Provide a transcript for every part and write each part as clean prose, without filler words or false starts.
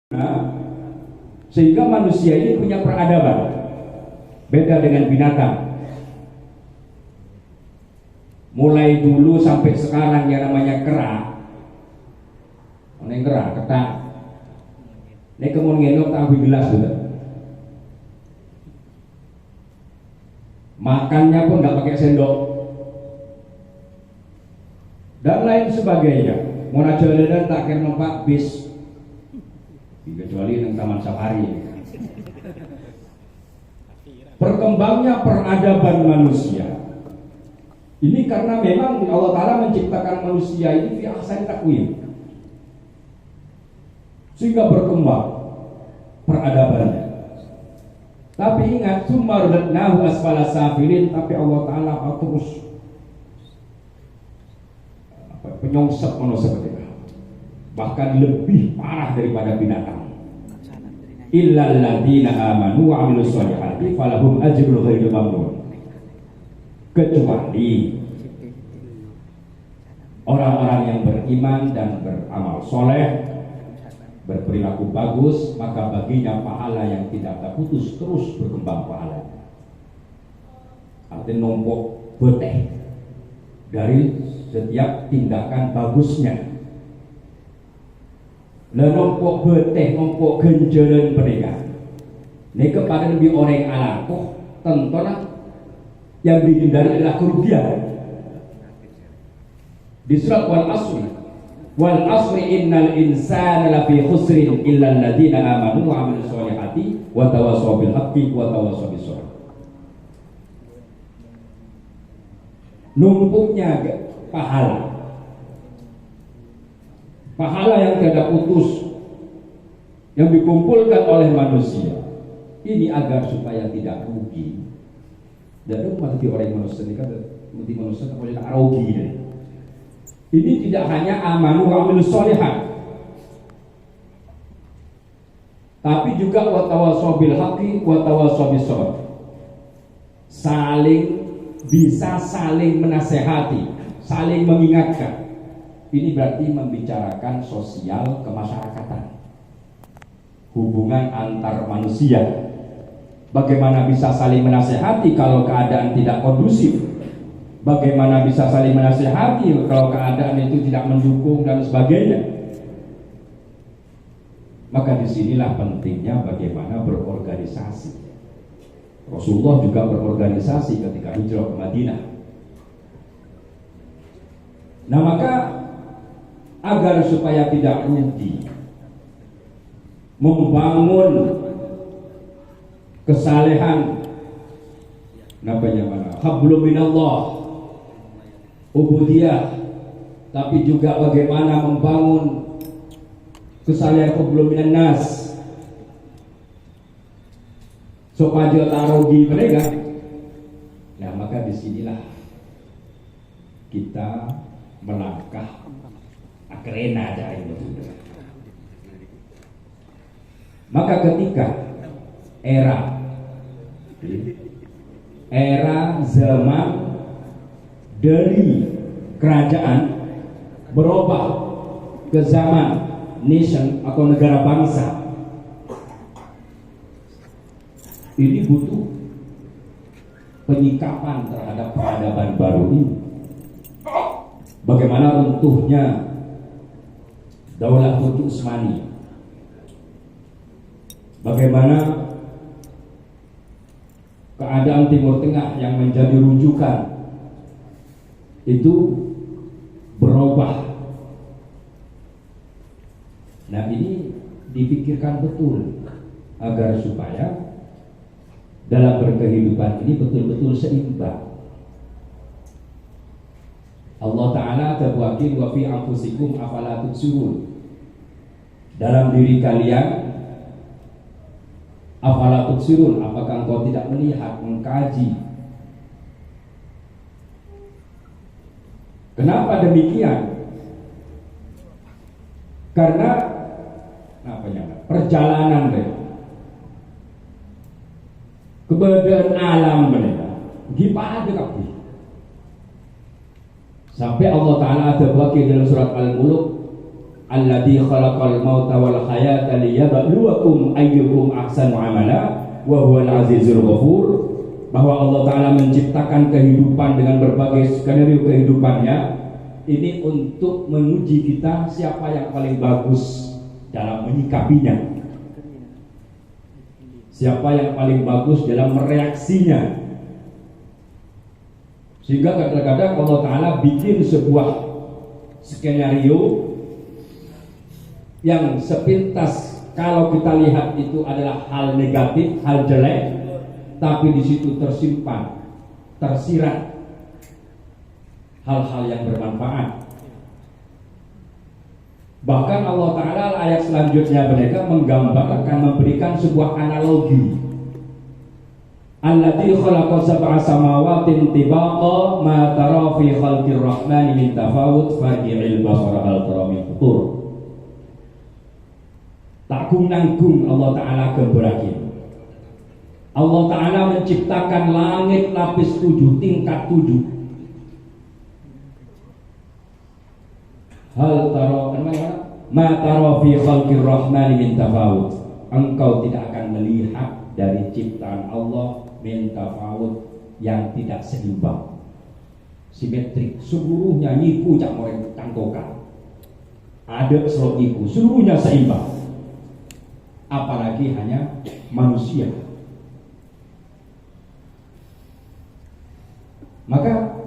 Nah, sehingga manusia ini punya peradaban beda dengan binatang. Mulai dulu sampai sekarang yang namanya kera, ini kera, ketak, ini kemun ngenok tak gelas sudah. Makannya pun nggak pakai sendok dan lain sebagainya. Mau jalan tak kira numpak bis, kecuali yang taman safari. Berkembangnya peradaban manusia ini karena memang Allah Ta'ala menciptakan manusia ini fi ahsani taqwim, sehingga berkembang peradabannya. Tapi ingat, summa radadnahu asfala safilin, tapi Allah Ta'ala terus penyongsep manusia ketika bahkan lebih parah daripada binatang. Illal ladzina amanu wa 'amilus sholihati falahum ajrun ghairu mamnun. Kecuali orang-orang yang beriman dan beramal soleh, berperilaku bagus, maka baginya pahala yang tidak terputus, terus berkembang pahalanya. Artinya nombok beteh dari setiap tindakan bagusnya. Nombok beteh, nombok genjalan pernikahan. Ini kepada lebih orang alakoh, tentulah yang dihindari adalah kerugian. Di surat wal asri innal insana lafi khusrin illa alladziina amanu wa 'amilus sholihati wa tawassaw bil haqqi wa tawassaw bis sabr. Numpuknya pahala yang tidak putus yang dikumpulkan oleh manusia ini agar supaya tidak rugi. Dan mati orang manusia ini kan mati manusia tak boleh tak rugi. Ini tidak hanya amanu wa 'amilus sholihat, tapi juga wa tawassaw bil haqqi wa tawassaw bis sabr. Bisa saling menasehati, saling mengingatkan. Ini berarti membicarakan sosial kemasyarakatan, hubungan antar manusia. Bagaimana bisa saling menasehati kalau keadaan tidak kondusif? Bagaimana bisa saling menasehati kalau keadaan itu tidak mendukung dan sebagainya? Maka disinilah pentingnya bagaimana berorganisasi. Rasulullah juga berorganisasi ketika hijrah ke Madinah. Nah, maka agar supaya tidak rugi, membangun kesalehan, hablum minallah, ubudiyah, tapi juga bagaimana membangun kesalehan hablum minan nas, supaya tak rugi mereka. Nah, maka disinilah kita melangkah akrena dari itu. Maka ketika era zaman dari kerajaan berubah ke zaman nation atau negara bangsa, ini butuh penyikapan terhadap peradaban baru ini. Bagaimana runtuhnya Daulah Turki Utsmani, bagaimana keadaan Timur Tengah yang menjadi rujukan itu berubah. Nah, ini dipikirkan betul agar supaya dalam berkehidupan ini betul-betul seimbang. Allah Ta'ala terwakil wa fi anfusikum afala tubsirun. Dalam diri kalian afala tubsirun, apakah engkau tidak melihat, mengkaji? Kenapa demikian? Karena perjalanan mereka, keberadaan alam mereka gimana kabeh. Sampai Allah Ta'ala ada bagi dalam surat Al-Mulk, alladzi khalaqal mauta wal hayata liyabluwakum ayyukum ahsanu amala wa huwal azizul ghafur, bahwa Allah Ta'ala menciptakan kehidupan dengan berbagai skenario kehidupannya ini untuk menguji kita siapa yang paling bagus dalam menyikapinya, siapa yang paling bagus dalam mereaksinya. Sehingga kadang-kadang Allah Ta'ala bikin sebuah skenario yang sepintas kalau kita lihat itu adalah hal negatif, hal jelek, tapi di situ tersimpan, tersirat hal-hal yang bermanfaat. Bahkan Allah Ta'ala ayat selanjutnya mereka menggambarkan, memberikan sebuah analogi. Alladzi khalaqa sab'a samawatin tibaqa ma tara fi khalqir rahmani min tafawut farji'il basara hal tara min futur. Takung nanggung Allah Ta'ala gembiraken. Allah Ta'ala menciptakan langit lapis 7, tingkat 7. Hal taro ma taro fi khalqir rahmani min tafawut. Engkau tidak akan melihat dari ciptaan Allah min tafawut yang tidak seimbang, simetrik, seluruhnya nyiku cak moreng tangkokan, ada selogiku, seluruhnya seimbang, apalagi hanya manusia. Maka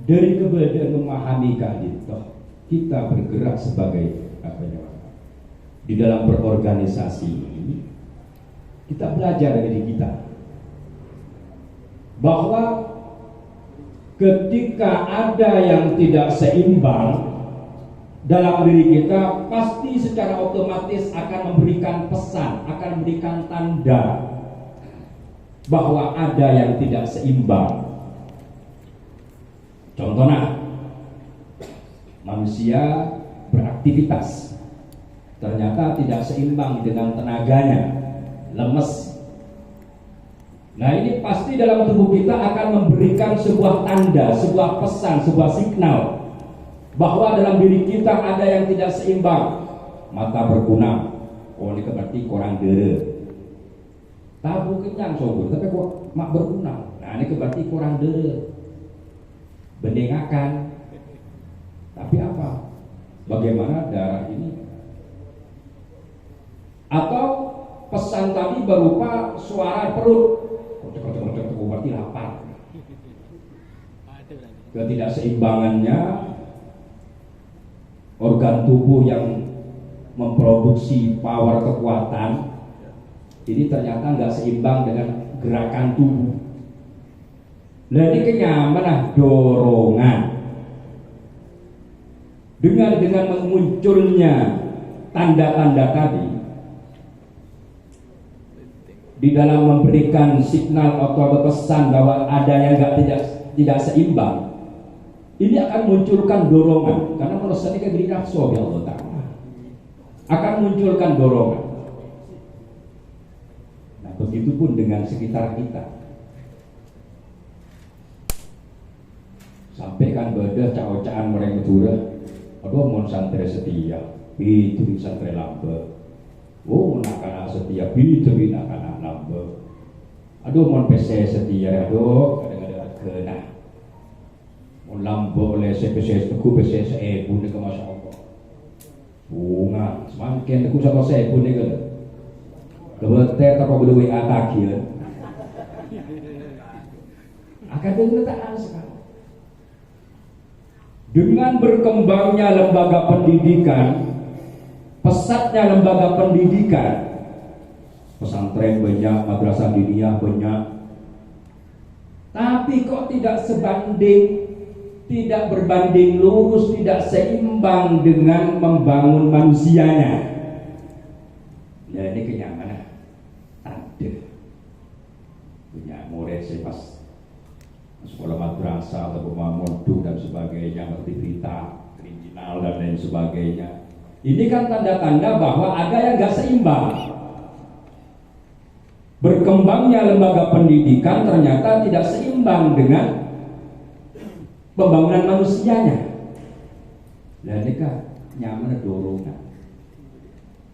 dari keberadaan memahami keadilan kita bergerak sebagai di dalam berorganisasi ini, kita belajar dari diri kita bahwa ketika ada yang tidak seimbang dalam diri kita, pasti secara otomatis akan memberikan pesan, akan memberikan tanda bahwa ada yang tidak seimbang. Contohnya, manusia beraktivitas ternyata tidak seimbang dengan tenaganya, lemes. Nah, ini pasti dalam tubuh kita akan memberikan sebuah tanda, sebuah pesan, sebuah signal bahwa dalam diri kita ada yang tidak seimbang. Mata berkunang, oh ini berarti kurang dere. Tabu kenyang sobur, tapi kok mak berkunang. Nah, ini berarti kurang dere. Bendengakan. Tapi apa? Bagaimana darah ini? Atau pesan tadi berupa suara perut. Kocok-kocok berarti lapar. Ketidakseimbangannya organ tubuh yang memproduksi power kekuatan ini ternyata nggak seimbang dengan gerakan tubuh. Nah, ini kenyamanan dorongan. Dengan munculnya tanda-tanda tadi di dalam memberikan signal atau pesan bahwa ada yang tidak seimbang, ini akan munculkan dorongan, karena manusia ini kan diri nafsu ya Allah Ta'ala akan munculkan dorongan. Nah, begitupun dengan sekitar kita. Sampai kan bedah cawacaan mereka turah, aduh mon santri setia, itu santri lambe. Oh, nak setia, itu nak lambe. Aduh mon PC setia, aduh kadang-kadang kena. Mon lambe oleh PC aku PC seebu ni ke Masya Allah. Bunga, semakin aku sama seebu ni ke. Kebetulan tak boleh WA takil. Akan dengar sekarang. Dengan berkembangnya lembaga pendidikan, pesatnya lembaga pendidikan, pesantren banyak, madrasah diniyah banyak, tapi kok tidak sebanding, tidak berbanding lurus, tidak seimbang dengan membangun manusianya. Ya, ini kenyamanan. Ada punya murid saya pas sekolah madrasah atau modul dan sebagainya, ngerti berita kriminal dan lain sebagainya. Ini kan tanda-tanda bahwa ada yang gak seimbang. Berkembangnya lembaga pendidikan ternyata tidak seimbang dengan pembangunan manusianya. Nah, ini kan nyaman dorongan.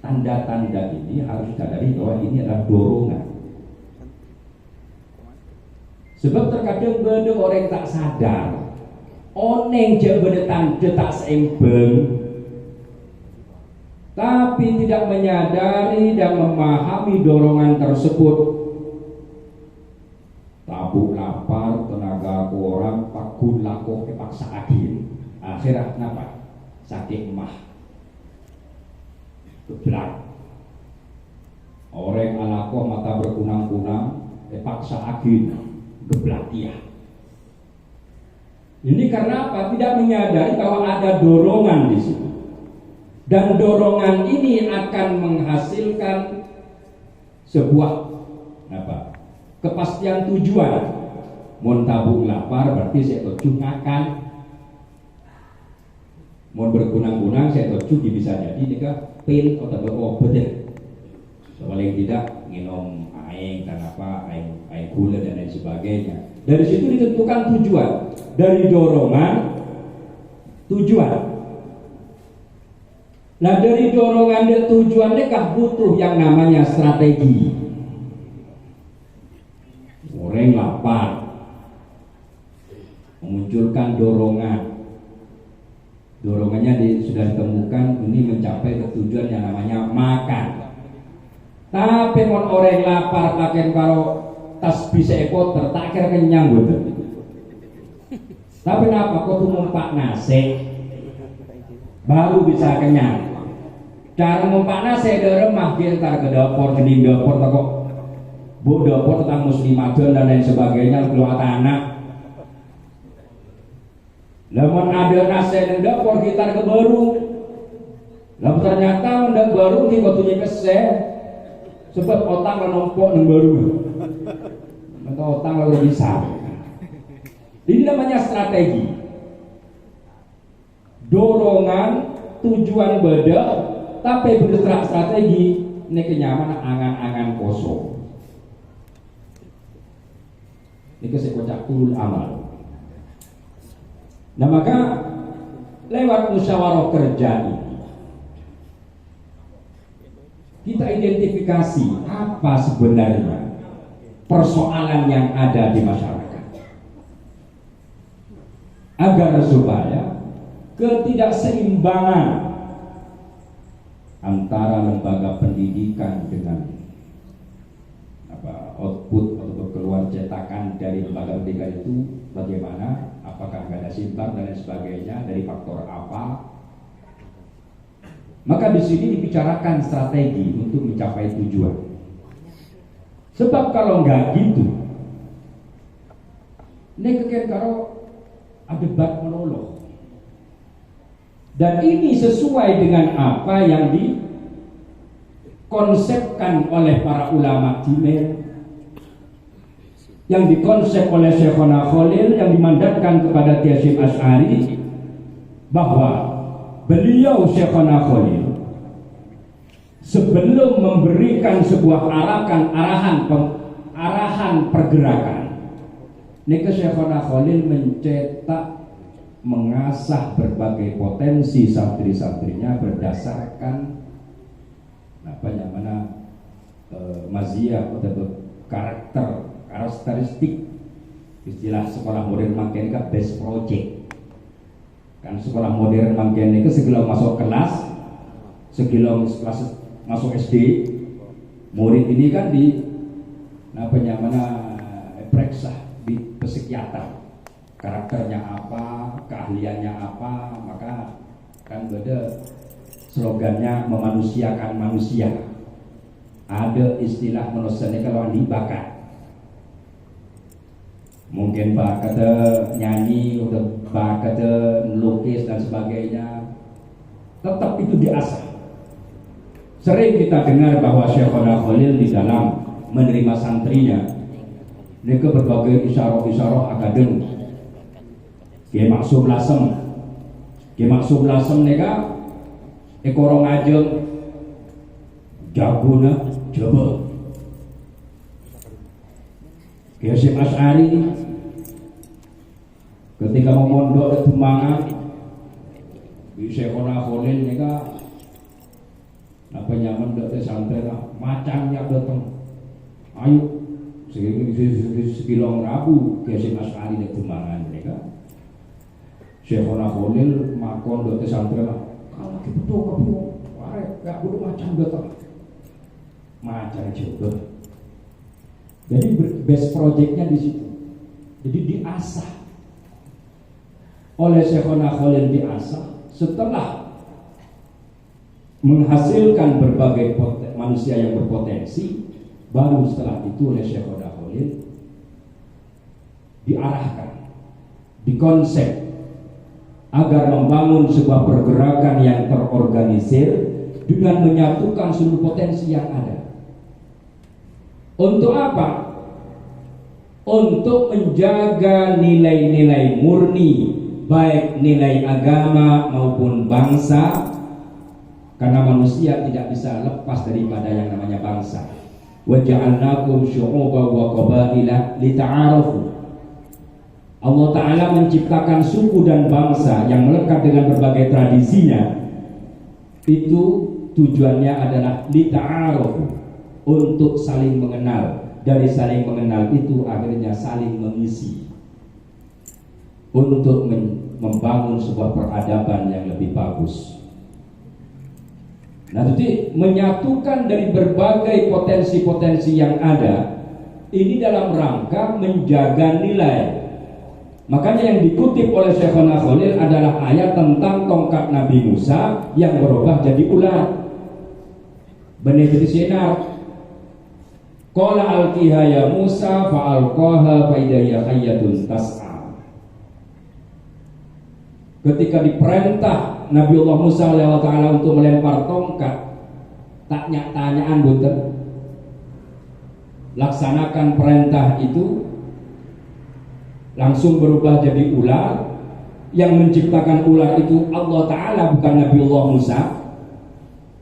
Tanda-tanda ini harus sadari bahwa ini adalah dorongan. Sebab terkadang beda orang tak sadar, oneng je bedetan je tak seimbang, tapi tidak menyadari dan memahami dorongan tersebut. Tabuk lapar, tenaga orang, pakun lakoh kepaksa akhir. Akhirat kenapa? Sakit mah. Geblak. Orang alakoh mata berkunang-kunang, kepaksa akhir. Geblak dia. Ini karena apa? Tidak menyadari bahwa ada dorongan di situ. Dan dorongan ini akan menghasilkan sebuah apa? Kepastian tujuan. Mun tabung lapar berarti saya tujuh makan. Mun berkunang-kunang saya tujuh bisa jadi nikah pil atau berobat. Paling tidak minum air dan apa air gula dan lain sebagainya. Dari situ ditentukan tujuan. Dari dorongan tujuan. Nah dari dorongan dan tujuan mereka butuh yang namanya strategi. Orang lapar memunculkan dorongan. Dorongannya sudah ditemukan ini mencapai ke tujuan yang namanya makan. Tapi mon orang lapar pakai karo tas bisa ekoter tak kira kenyang betul. Tapi kenapa kau tuh numpak nasi baru bisa kenyang? Cara numpak nasi ada remah dia ntar ke dapur ke dapur kok bu dapur tentang muslimatun dan lain sebagainya keluar anak. Namun ada nasi di dapur kita ke baru. Lalu ternyata mendak baru di waktunya keseh. Sebab otak menompok yang baru. Atau otak lalu bisa. Ini namanya strategi. Dorongan, tujuan beda, tapi bergerak strategi, ini kenyamanan angan-angan kosong. Ini kesekocak ulul amal. Nah maka lewat musyawarah kerja ini kita identifikasi apa sebenarnya persoalan yang ada di masyarakat agar supaya ketidakseimbangan antara lembaga pendidikan dengan output atau keluar cetakan dari lembaga pendidikan itu bagaimana, apakah ada simpang dan lain sebagainya, dari faktor apa. Maka di sini dibicarakan strategi untuk mencapai tujuan. Sebab kalau nggak gitu, ini kekir kalau ada debat monolog. Dan ini sesuai dengan apa yang dikonsepkan oleh para ulama Timur, yang dikonsep oleh Syekhona Khalil, yang dimandatkan kepada Hasyim Asy'ari, bahwa beliau Syekhona Khalil sebelum memberikan sebuah arahan pergerakan, nika Syekhona Khalil mencetak, mengasah berbagai potensi santri-santrinya berdasarkan maziyah atau karakteristik, istilah sekolah modern makin ke best project. Kan sekolah modern makin itu sebelum masuk kelas, sebelum kelas masuk SD, murid ini kan periksa di psikiater, karakternya apa, keahliannya apa, maka kan beda slogannya memanusiakan manusia. Ada istilah manusianya kalau dibakat. Mungkin bakat nyanyi, udah bakat lukis dan sebagainya, tetap itu diasah. Sering kita dengar bahwa Syekhona Khalil di dalam menerima santrinya, mereka berbagai isyarah akademik. Dia maksud lasem mereka ekorong ajeng jaguna coba. Hasyim Asy'ari ketika memondok di Tembangan Bisa kona Khalil ni ka apa nyaman dak santai lah macannya datang. Ayo sekilong rabu kesin asari nek tumbangan mereka. Syekhona Khalil makon dak santai lah. Kalau kita betul kamu, gak boleh macan datang. Macan juga. Jadi best projectnya di situ. Jadi diasah oleh Syekhona Khalil, diasah setelah menghasilkan berbagai manusia yang berpotensi, baru setelah itu oleh Syekhona Khalil diarahkan, dikonsep agar membangun sebuah pergerakan yang terorganisir dengan menyatukan seluruh potensi yang ada. Untuk apa? Untuk menjaga nilai-nilai murni, baik nilai agama maupun bangsa, karena manusia tidak bisa lepas daripada yang namanya bangsa. Wa ja'alnakum syu'uban wa qabaila lita'arafu. Allah Ta'ala menciptakan suku dan bangsa yang melekat dengan berbagai tradisinya. Itu tujuannya adalah lita'arafu, untuk saling mengenal. Dari saling mengenal itu akhirnya saling mengisi, untuk membangun sebuah peradaban yang lebih bagus. Nah, jadi menyatukan dari berbagai potensi-potensi yang ada ini dalam rangka menjaga nilai. Makanya yang dikutip oleh Syekhona Khalil adalah ayat tentang tongkat Nabi Musa yang berubah jadi ular, benih jadi sinar. Qala alqiha ya Musa fa'alqaha fa idza hiya hayyatun tas'a. Ketika diperintah Nabiullah Musa alaihi ta'ala untuk melempar tongkat, tanyaan boten, laksanakan perintah itu, langsung berubah jadi ular. Yang menciptakan ular itu Allah Ta'ala, bukan Nabiullah Musa.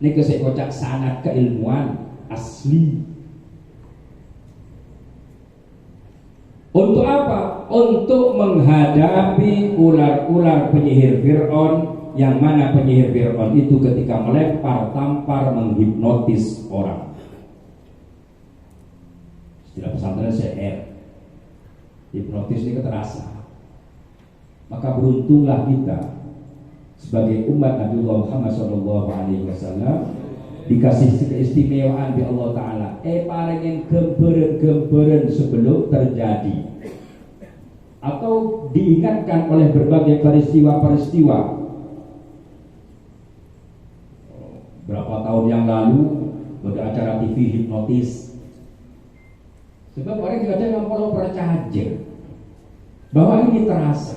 Ini kesek kocak sanad keilmuan asli. Untuk apa? Untuk menghadapi ular-ular penyihir Fir'aun, yang mana penyihir Fir'aun itu ketika melempar tampar menghipnotis orang. Istilah pesantren CR, hipnotis ini terasa. Maka beruntunglah kita sebagai umat Nabi Muhammad SAW dikasih keistimewaan di Allah Ta'ala. Paling gemberen sebelum terjadi, atau diingatkan oleh berbagai peristiwa-peristiwa. Berapa tahun yang lalu ada acara TV hipnotis. Sebab orang kadang yang perlu percaya bahwa ini terasa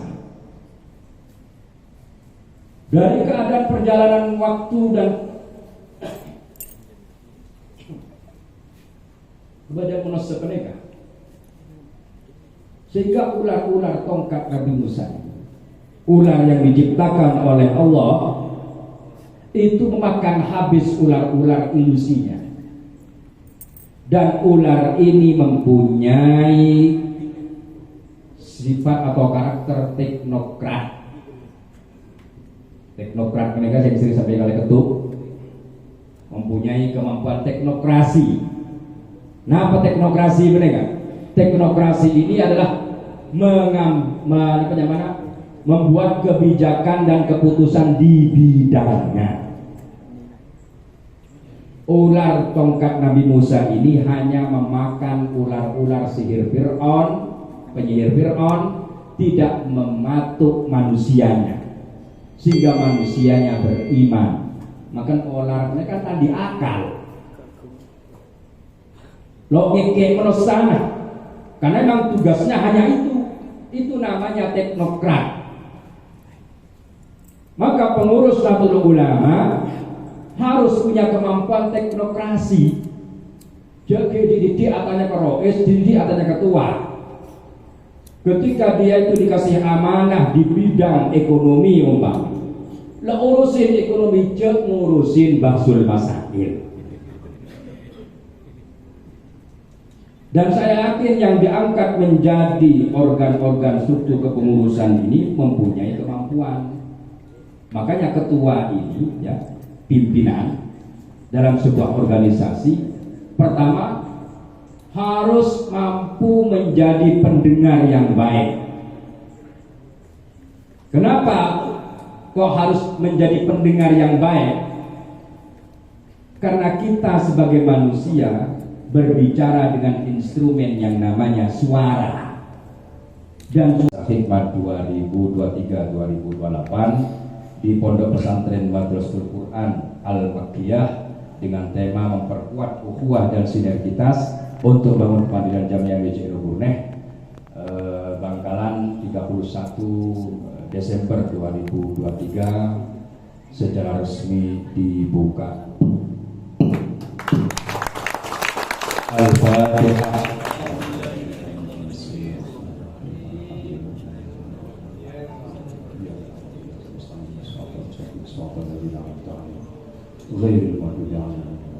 dari keadaan perjalanan waktu dan kepada munasab mereka, sehingga ular-ular tongkat Nabi Musa, ular yang diciptakan oleh Allah, itu memakan habis ular-ular ilusinya. Dan ular ini mempunyai sifat atau karakter teknokrat. Teknokrat mereka yang sering sampai kali ketuk, mempunyai kemampuan teknokrasi. Nah, apa teknokrasi mereka? Teknokrasi ini adalah membuat kebijakan dan keputusan di bidangnya. Ular tongkat Nabi Musa ini hanya memakan ular-ular sihir Fir'aun, penyihir Fir'aun, tidak mematuk manusianya, sehingga manusianya beriman. Maka ular mereka tadi akal. Logike menusana, karena memang tugasnya hanya itu namanya teknokrat. Maka pengurus Nahdlatul Ulama harus punya kemampuan teknokrasi. Jadi dididik atanya kerois, dididik atanya ketua. Ketika dia itu dikasih amanah di bidang ekonomi umpama, lah urusin ekonomi, cek ngurusin bahsul masail. Dan saya yakin yang diangkat menjadi organ-organ struktur kepengurusan ini mempunyai kemampuan. Makanya ketua ini ya, pimpinan dalam sebuah organisasi pertama harus mampu menjadi pendengar yang baik. Kenapa kok harus menjadi pendengar yang baik? Karena kita sebagai manusia berbicara dengan instrumen yang namanya suara. Dan Hikmat 2023-2028 di Pondok Pesantren Madrasatul Quran Al-Makkiyah dengan tema memperkuat ukhuwah dan sinergitas untuk bangun pengadilan Jamiah Mejiro Brunei, Bangkalan 31 Desember 2023 secara resmi dibuka. Al-Fatihah. غير المغضوب عليهم